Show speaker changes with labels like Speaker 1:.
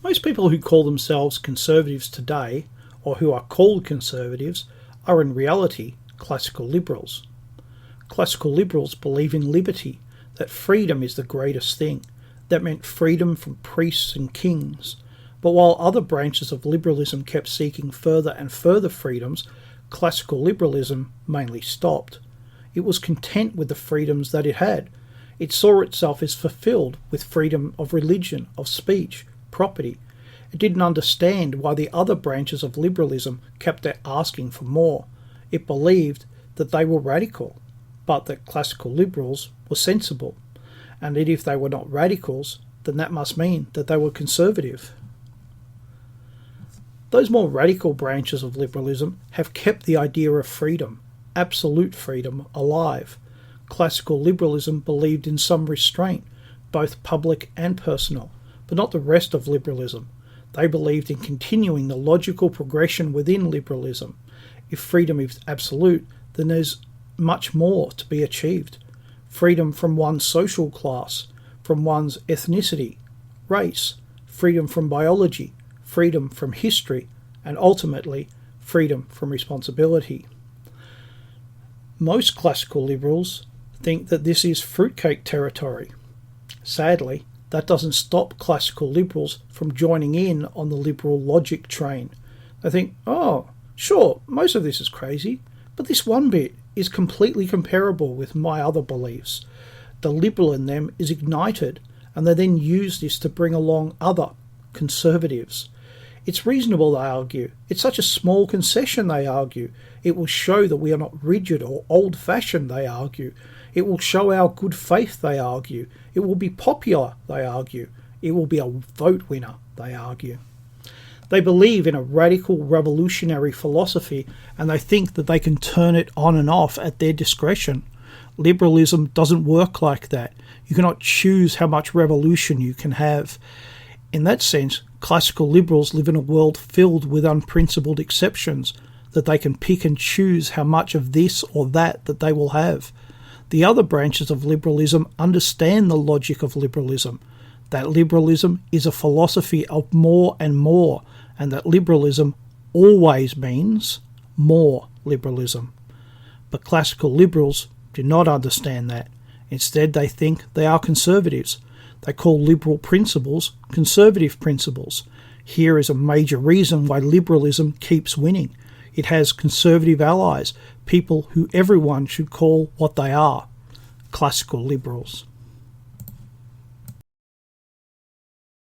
Speaker 1: Most people who call themselves conservatives today, or who are called conservatives, are in reality classical liberals. Classical liberals believe in liberty, that freedom is the greatest thing. That meant freedom from priests and kings. But while other branches of liberalism kept seeking further and further freedoms, classical liberalism mainly stopped. It was content with the freedoms that it had. It saw itself as fulfilled with freedom of religion, of speech, property. It didn't understand why the other branches of liberalism kept asking for more. It believed that they were radical, but that classical liberals were sensible, and that if they were not radicals, then that must mean that they were conservative. Those more radical branches of liberalism have kept the idea of freedom, absolute freedom, alive. Classical liberalism believed in some restraint, both public and personal, but not the rest of liberalism. They believed in continuing the logical progression within liberalism. If freedom is absolute, then there's much more to be achieved. Freedom from one's social class, from one's ethnicity, race, freedom from biology, freedom from history, and ultimately, freedom from responsibility. Most classical liberals think that this is fruitcake territory. Sadly, that doesn't stop classical liberals from joining in on the liberal logic train. They think, oh, sure, most of this is crazy, but this one bit is completely comparable with my other beliefs. The liberal in them is ignited, and they then use this to bring along other conservatives. It's reasonable, they argue. It's such a small concession, they argue. It will show that we are not rigid or old-fashioned, they argue. It will show our good faith, they argue. It will be popular, they argue. It will be a vote winner, they argue. They believe in a radical revolutionary philosophy, and they think that they can turn it on and off at their discretion. Liberalism doesn't work like that. You cannot choose how much revolution you can have. In that sense, classical liberals live in a world filled with unprincipled exceptions, that they can pick and choose how much of this or that they will have. The other branches of liberalism understand the logic of liberalism, that liberalism is a philosophy of more and more, and that liberalism always means more liberalism. But classical liberals do not understand that. Instead, they think they are conservatives. They call liberal principles conservative principles. Here is a major reason why liberalism keeps winning. It has conservative allies, people who everyone should call what they are, classical liberals.